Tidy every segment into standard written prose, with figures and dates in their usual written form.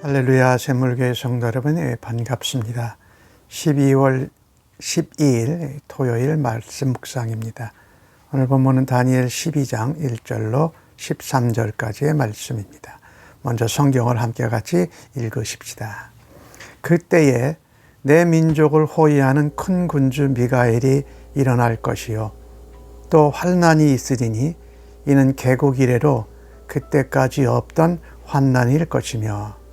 할렐루야, 샘물교회 성도 여러분, 반갑습니다. 12월 12일 토요일 말씀 묵상입니다. 오늘 본문은 다니엘 12장 1절로 13절까지의 말씀입니다. 먼저 성경을 함께 같이 읽으십시다. 그때에 내 민족을 호위하는 큰 군주 미가엘이 일어날 것이요 또 환난이 있으리니 이는 개국 이래로 그때까지 없던 환난일 것이며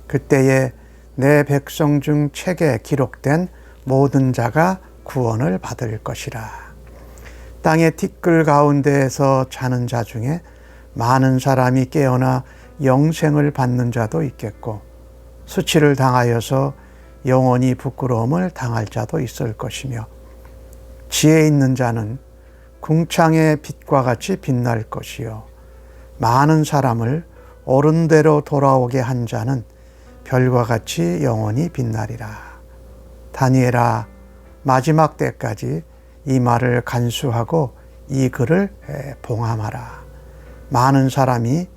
그때에 내 백성 중 책에 기록된 모든 자가 구원을 받을 것이라. 땅의 티끌 가운데에서 자는 자 중에 많은 사람이 깨어나 영생을 받는 자도 있겠고 수치를 당하여서 영원히 부끄러움을 당할 자도 있을 것이며 지혜 있는 자는 궁창의 빛과 같이 빛날 것이요 많은 사람을 옳은 대로 돌아오게 한 자는 별과 같이 영원히 빛나리라. 다니엘아, 마지막 때까지 이 말을 간수하고 이 글을 봉함하라. 많은 사람이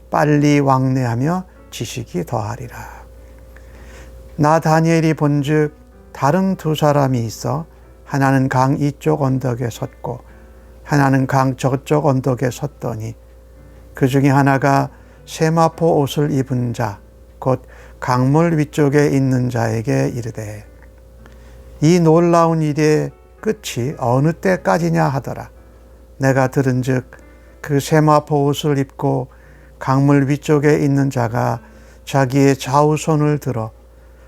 빨리 왕래하며 지식이 더하리라. 나 다니엘이 본즉 다른 두 사람이 있어 하나는 강 이쪽 언덕에 섰고 하나는 강 저쪽 언덕에 섰더니 그 중에 하나가 세마포 옷을 입은 자 곧 강물 위쪽에 있는 자에게 이르되 이 놀라운 일의 끝이 어느 때까지냐 하더라. 내가 들은즉 그 세마포 옷을 입고 강물 위쪽에 있는 자가 자기의 좌우손을 들어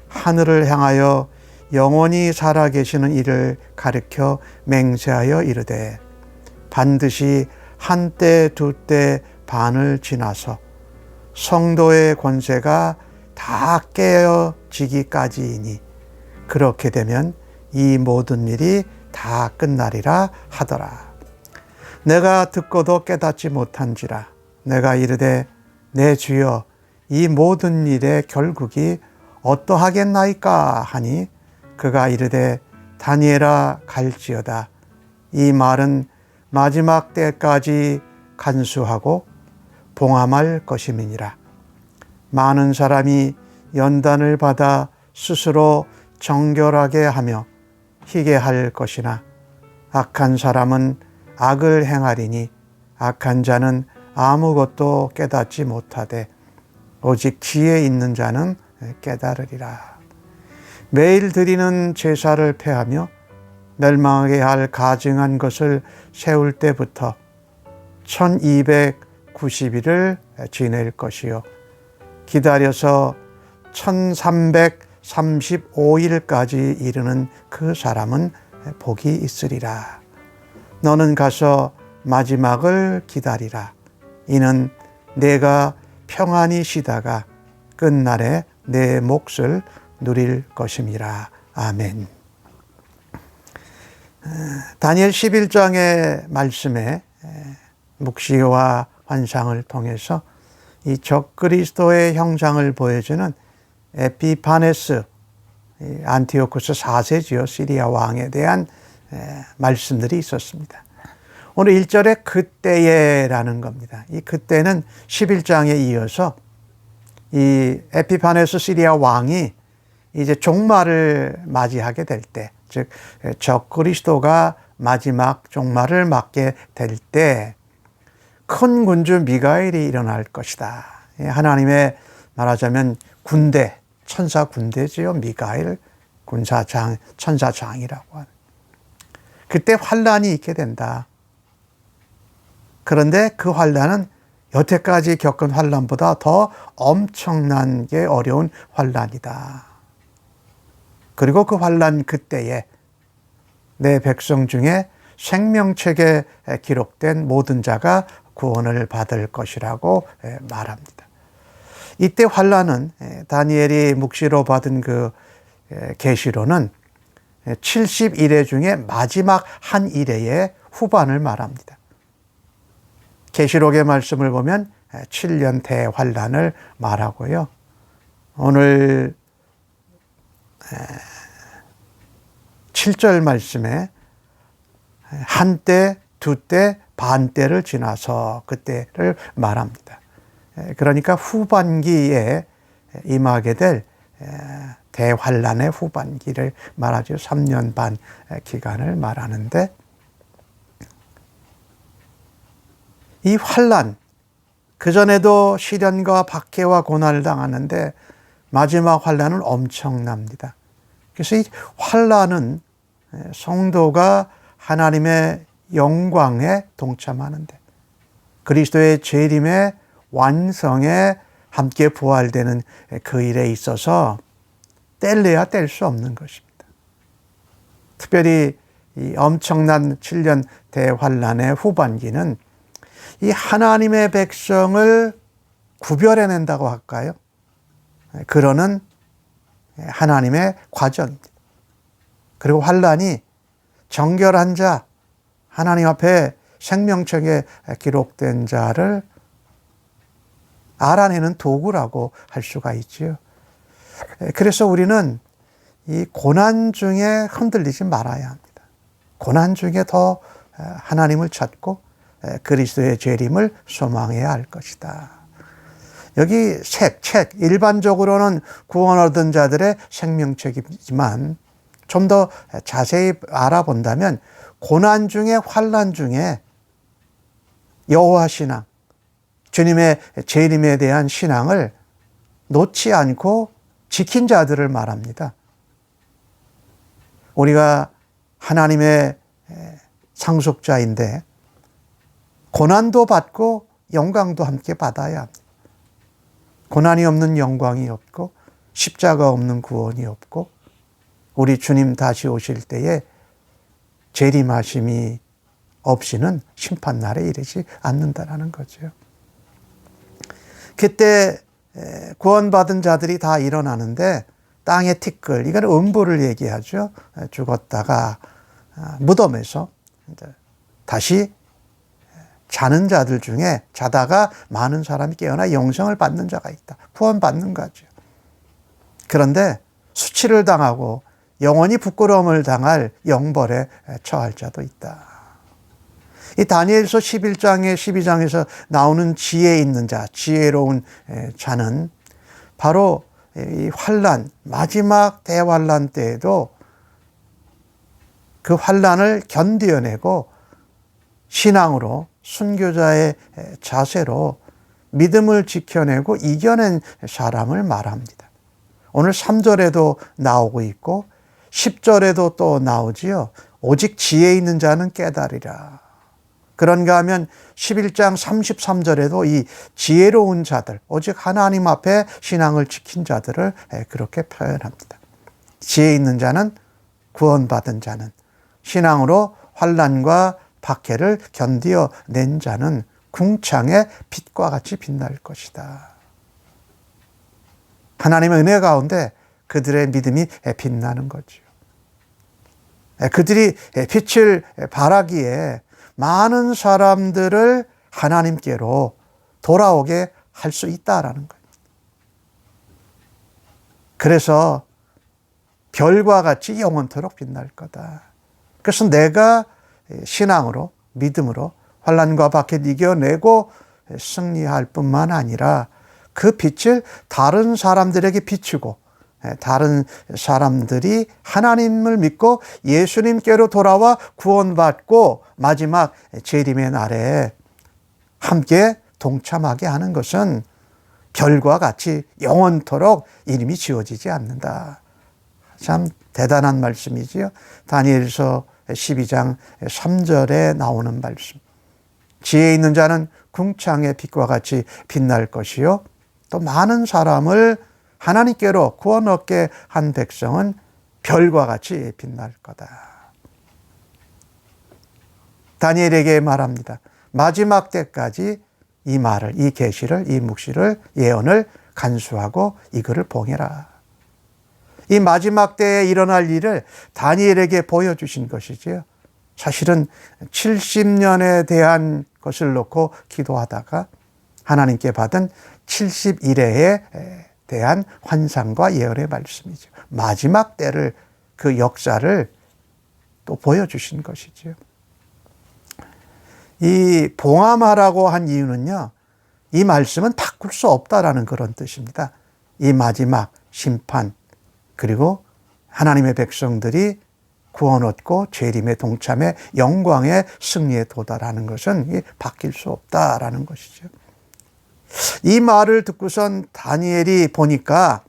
하늘을 향하여 영원히 살아계시는 이를 가리켜 맹세하여 이르되 반드시 한때 두때 반을 지나서 성도의 권세가 다 깨어지기까지이니 그렇게 되면 이 모든 일이 다 끝나리라 하더라. 내가 듣고도 깨닫지 못한지라. 내가 이르되 내 주여 이 모든 일의 결국이 어떠하겠나이까 하니 그가 이르되 다니엘아 갈지어다. 이 말은 마지막 때까지 간수하고 봉함할 것임이니라. 많은 사람이 연단을 받아 스스로 정결하게 하며 희게 할 것이나 악한 사람은 악을 행하리니 악한 자는 아무것도 깨닫지 못하되 오직 지혜 있는 자는 깨달으리라. 매일 드리는 제사를 폐하며 멸망하게 할 가증한 것을 세울 때부터 1290일을 지낼 것이요 기다려서 1335일까지 이르는 그 사람은 복이 있으리라. 너는 가서 마지막을 기다리라. 이는 내가 평안히 쉬다가 끝날에 내 몫을 누릴 것임이라. 아멘. 다니엘 11장의 말씀에 묵시와 환상을 통해서 이 적그리스도의 형상을 보여주는 에피파네스 안티오쿠스 4세지요 시리아 왕에 대한 말씀들이 있었습니다. 오늘 1절에 그때에라는 겁니다. 이 그때는 11장에 이어서 이 에피파네스 시리아 왕이 이제 종말을 맞이하게 될 때, 즉 적그리스도가 마지막 종말을 맞게 될 때 큰 군주 미가엘이 일어날 것이다. 하나님의 말하자면 군대, 천사 군대지요. 미가엘 군사장, 천사장이라고 하는. 그때 환란이 있게 된다. 그런데 그 환란은 여태까지 겪은 환란보다 더 엄청난 게 어려운 환란이다. 그리고 그 환란 그때에 내 백성 중에 생명책에 기록된 모든 자가 구원을 받을 것이라고 말합니다. 이때 환란은 다니엘이 묵시로 받은 그 계시로는 70일의 중에 마지막 한 일회의 후반을 말합니다. 계시록의 말씀을 보면 7년 대환란을 말하고요. 오늘 7절 말씀에 한때, 두때, 반때를 지나서 그때를 말합니다. 그러니까 후반기에 임하게 될 대환란의 후반기를 말하죠. 3년 반 기간을 말하는데, 이 환란, 그전에도 시련과 박해와 고난을 당하는데 마지막 환란은 엄청납니다. 그래서 이 환란은 성도가 하나님의 영광에 동참하는데, 그리스도의 재림의 완성에 함께 부활되는 그 일에 있어서 뗄래야 뗄 수 없는 것입니다. 특별히 이 엄청난 7년 대환란의 후반기는 이 하나님의 백성을 구별해낸다고 할까요? 그러는 하나님의 과정입니다. 그리고 환란이 정결한 자, 하나님 앞에 생명책에 기록된 자를 알아내는 도구라고 할 수가 있지요. 그래서 우리는 이 고난 중에 흔들리지 말아야 합니다. 고난 중에 더 하나님을 찾고 그리스도의 재림을 소망해야 할 것이다. 여기 책, 일반적으로는 구원 얻은 자들의 생명책이지만 좀 더 자세히 알아본다면 고난 중에, 환난 중에 여호와 신앙, 주님의 재림에 대한 신앙을 놓지 않고 지킨 자들을 말합니다. 우리가 하나님의 상속자인데 고난도 받고 영광도 함께 받아야 합니다. 고난이 없는 영광이 없고 십자가 없는 구원이 없고 우리 주님 다시 오실 때에 재림하심이 없이는 심판날에 이르지 않는다라는 거죠. 그때 구원받은 자들이 다 일어나는데 땅의 티끌, 이건 음부를 얘기하죠. 죽었다가 무덤에서 다시 자는 자들 중에 자다가 많은 사람이 깨어나 영생을 받는 자가 있다. 구원받는 거죠. 그런데 수치를 당하고 영원히 부끄러움을 당할 영벌에 처할 자도 있다. 이 다니엘서 11장에 12장에서 나오는 지혜 있는 자, 지혜로운 자는 바로 이 환란, 마지막 대환란 때에도 그 환란을 견뎌내고 신앙으로 순교자의 자세로 믿음을 지켜내고 이겨낸 사람을 말합니다. 오늘 3절에도 나오고 있고 10절에도 또 나오지요. 오직 지혜 있는 자는 깨달으리라. 그런가 하면 11장 33절에도 이 지혜로운 자들, 오직 하나님 앞에 신앙을 지킨 자들을 그렇게 표현합니다. 지혜 있는 자는, 구원받은 자는, 신앙으로 환난과 박해를 견디어낸 자는 궁창의 빛과 같이 빛날 것이다. 하나님의 은혜 가운데 그들의 믿음이 빛나는 거죠. 그들이 빛을 발하기에 많은 사람들을 하나님께로 돌아오게 할 수 있다라는 거예요. 그래서 별과 같이 영원토록 빛날 거다. 그래서 내가 신앙으로, 믿음으로 환난과 박해를 이겨내고 승리할 뿐만 아니라 그 빛을 다른 사람들에게 비추고 다른 사람들이 하나님을 믿고 예수님께로 돌아와 구원받고 마지막 재림의 날에 함께 동참하게 하는 것은 별과 같이 영원토록 이름이 지워지지 않는다. 참 대단한 말씀이지요. 다니엘서 12장 3절에 나오는 말씀. 지혜 있는 자는 궁창의 빛과 같이 빛날 것이요. 또 많은 사람을 하나님께로 구원 얻게 한 백성은 별과 같이 빛날 거다. 다니엘에게 말합니다. 마지막 때까지 이 말을, 이 계시를, 이 묵시를, 예언을 간수하고 이거를 봉해라. 이 마지막 때에 일어날 일을 다니엘에게 보여주신 것이지요. 사실은 70년에 대한 것을 놓고 기도하다가 하나님께 받은 70일에 대한 환상과 예언의 말씀이죠. 마지막 때를, 그 역사를 또 보여주신 것이죠. 이 봉함하라고 한 이유는요, 이 말씀은 바꿀 수 없다라는 그런 뜻입니다. 이 마지막 심판, 그리고 하나님의 백성들이 구원 얻고 재림에 동참해 영광의 승리에 도달하는 것은 바뀔 수 없다라는 것이죠. 이 말을 듣고선 다니엘이 보니까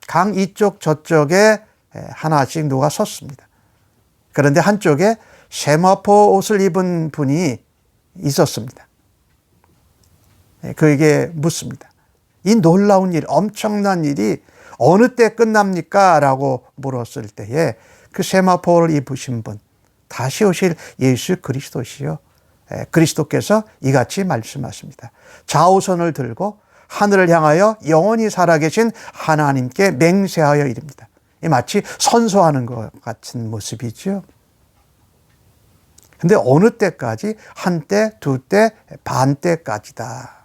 강 이쪽 저쪽에 하나씩 누가 섰습니다. 그런데 한쪽에 세마포 옷을 입은 분이 있었습니다. 그에게 묻습니다. 이 놀라운 일, 엄청난 일이 어느 때 끝납니까? 라고 물었을 때에 그 세마포를 입으신 분, 다시 오실 예수 그리스도시요. 그리스도께서 이같이 말씀하십니다. 좌우선을 들고 하늘을 향하여 영원히 살아계신 하나님께 맹세하여 이릅니다. 마치 선서하는 것 같은 모습이죠. 근데 어느 때까지? 한때, 두때, 반때까지다.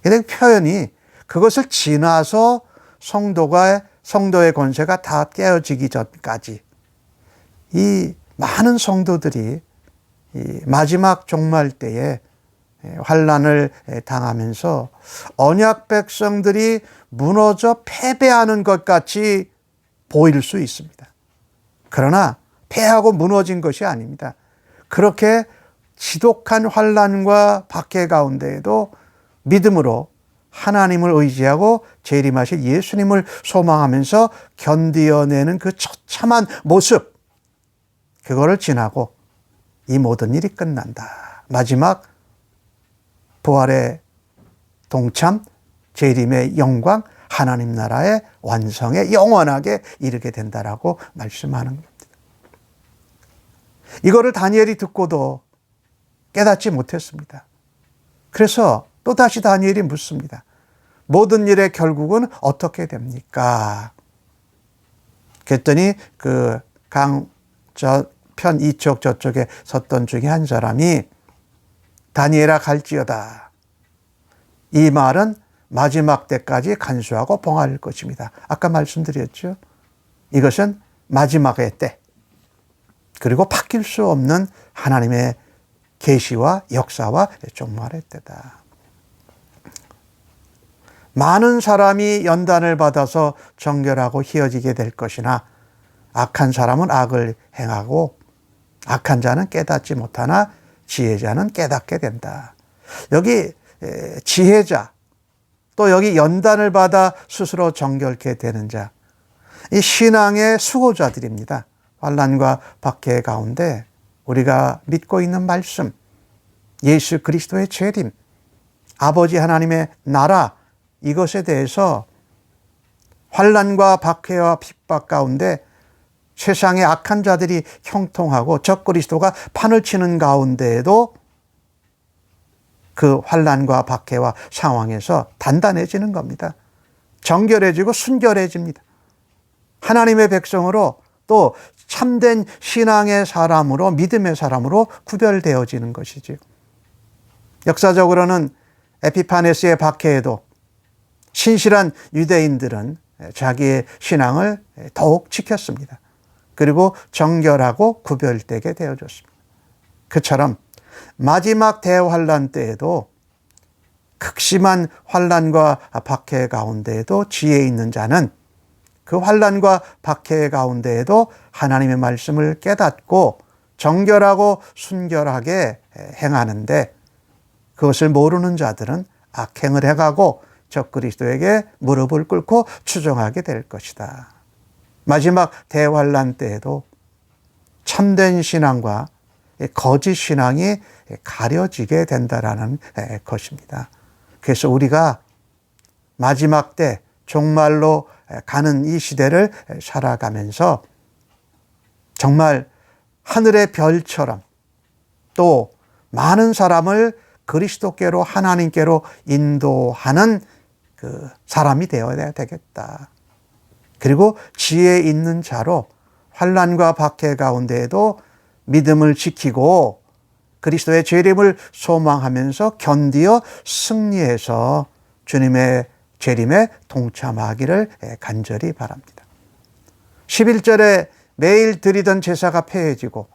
이 표현이 그것을 지나서 성도의 권세가 다 깨어지기 전까지 이 많은 성도들이 이 마지막 종말 때에 환난을 당하면서 언약 백성들이 무너져 패배하는 것 같이 보일 수 있습니다. 그러나 패하고 무너진 것이 아닙니다. 그렇게 지독한 환난과 박해 가운데에도 믿음으로 하나님을 의지하고 재림하실 예수님을 소망하면서 견디어내는 그 처참한 모습, 그거를 지나고 이 모든 일이 끝난다. 마지막 부활의 동참, 재림의 영광, 하나님 나라의 완성에 영원하게 이르게 된다라고 말씀하는 겁니다. 이거를 다니엘이 듣고도 깨닫지 못했습니다. 그래서 또다시 다니엘이 묻습니다. 모든 일의 결국은 어떻게 됩니까? 그랬더니 그 강 편 이쪽 저쪽에 섰던 중에 한 사람이 다니엘아 갈지어다. 이 말은 마지막 때까지 간수하고 봉할 것입니다. 아까 말씀드렸죠. 이것은 마지막의 때, 그리고 바뀔 수 없는 하나님의 계시와 역사와 종말의 때다. 많은 사람이 연단을 받아서 정결하고 희어지게 될 것이나 악한 사람은 악을 행하고 악한 자는 깨닫지 못하나 지혜자는 깨닫게 된다. 여기 지혜자, 또 여기 연단을 받아 스스로 정결케 되는 자, 이 신앙의 수호자들입니다. 환난과 박해 가운데 우리가 믿고 있는 말씀, 예수 그리스도의 재림, 아버지 하나님의 나라, 이것에 대해서 환난과 박해와 핍박 가운데 세상의 악한 자들이 형통하고 적 그리스도가 판을 치는 가운데에도 그 환난과 박해와 상황에서 단단해지는 겁니다. 정결해지고 순결해집니다. 하나님의 백성으로 또 참된 신앙의 사람으로, 믿음의 사람으로 구별되어지는 것이지요. 역사적으로는 에피파네스의 박해에도 신실한 유대인들은 자기의 신앙을 더욱 지켰습니다. 그리고 정결하고 구별되게 되어졌습니다. 그처럼 마지막 대환란 때에도 극심한 환란과 박해 가운데에도 지혜 있는 자는 그 환란과 박해 가운데에도 하나님의 말씀을 깨닫고 정결하고 순결하게 행하는데, 그것을 모르는 자들은 악행을 해가고 적 그리스도에게 무릎을 꿇고 추종하게 될 것이다. 마지막 대환란 때에도 참된 신앙과 거짓 신앙이 가려지게 된다라는 것입니다. 그래서 우리가 마지막 때 종말로 가는 이 시대를 살아가면서 정말 하늘의 별처럼 또 많은 사람을 그리스도께로, 하나님께로 인도하는 그 사람이 되어야 되겠다. 그리고 지혜 있는 자로 환난과 박해 가운데에도 믿음을 지키고 그리스도의 재림을 소망하면서 견디어 승리해서 주님의 재림에 동참하기를 간절히 바랍니다. 11절에 매일 드리던 제사가 폐해지고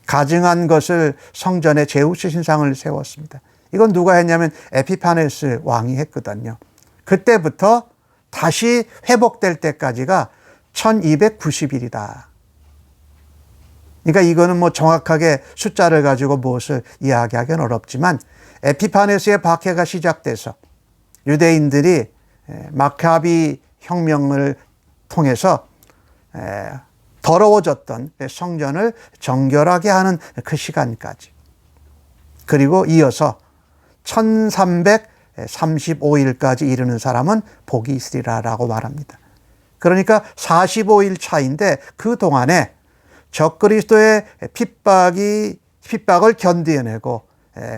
가증한 것을 성전에 제우스 신상을 세웠습니다. 이건 누가 했냐면 에피파네스 왕이 했거든요. 그때부터 다시 회복될 때까지가 1290일이다. 그러니까 이거는 뭐 정확하게 숫자를 가지고 무엇을 이야기하기는 어렵지만 에피파네스의 박해가 시작돼서 유대인들이 마카비 혁명을 통해서 더러워졌던 성전을 정결하게 하는 그 시간까지, 그리고 이어서 1335일까지 이르는 사람은 복이 있으리라라고 말합니다. 그러니까 45일 차인데 그 동안에 적그리스도의 핍박을 견디어내고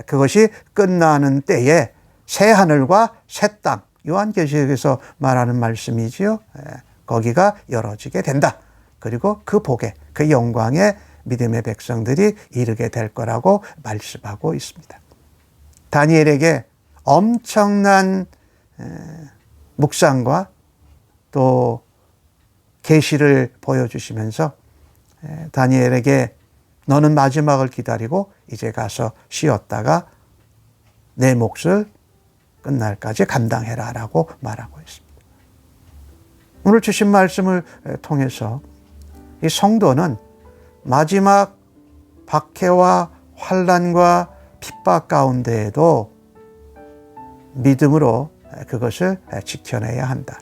그것이 끝나는 때에 새 하늘과 새 땅, 요한계시록에서 말하는 말씀이지요. 거기가 열어지게 된다. 그리고 그 복에, 그 영광에 믿음의 백성들이 이르게 될 거라고 말씀하고 있습니다. 다니엘에게 엄청난 묵상과 또 계시를 보여주시면서 다니엘에게 너는 마지막을 기다리고 이제 가서 쉬었다가 내 몫을 끝날까지 감당해라 라고 말하고 있습니다. 오늘 주신 말씀을 통해서 이 성도는 마지막 박해와 환난과 핍박 가운데에도 믿음으로 그것을 지켜내야 한다.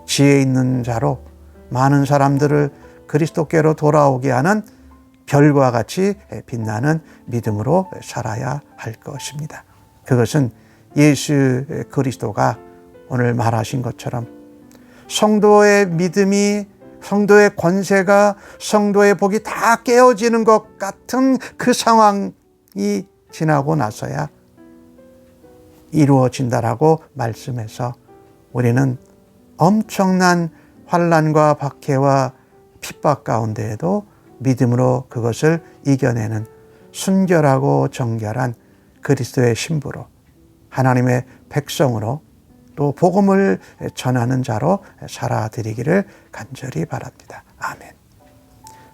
지혜 있는 자로 많은 사람들을 그리스도께로 돌아오게 하는 별과 같이 빛나는 믿음으로 살아야 할 것입니다. 그것은 예수 그리스도가 오늘 말하신 것처럼 성도의 믿음이, 성도의 권세가, 성도의 복이 다 깨어지는 것 같은 그 상황이 지나고 나서야 이루어진다라고 말씀해서 우리는 엄청난 환난과 박해와 핍박 가운데에도 믿음으로 그것을 이겨내는 순결하고 정결한 그리스도의 신부로, 하나님의 백성으로, 또 복음을 전하는 자로 살아드리기를 간절히 바랍니다. 아멘.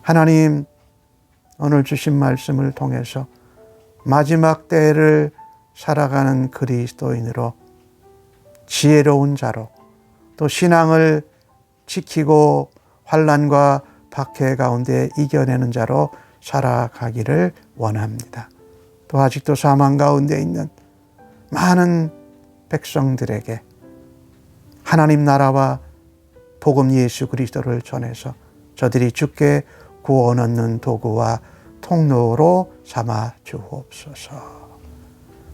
하나님, 오늘 주신 말씀을 통해서 마지막 때를 살아가는 그리스도인으로, 지혜로운 자로, 또 신앙을 지키고 환난과 박해 가운데 이겨내는 자로 살아가기를 원합니다. 또 아직도 사망 가운데 있는 많은 백성들에게 하나님 나라와 복음 예수 그리스도를 전해서 저들이 주께 구원 얻는 도구와 통로로 삼아 주옵소서.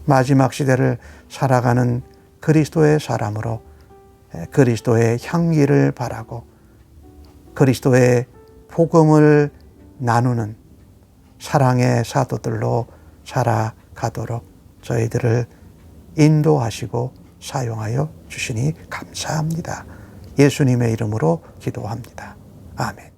마지막 시대를 살아가는 그리스도의 사람으로 그리스도의 향기를 바라고 그리스도의 복음을 나누는 사랑의 사도들로 살아가도록 저희들을 인도하시고 사용하여 주시니 감사합니다. 예수님의 이름으로 기도합니다. 아멘.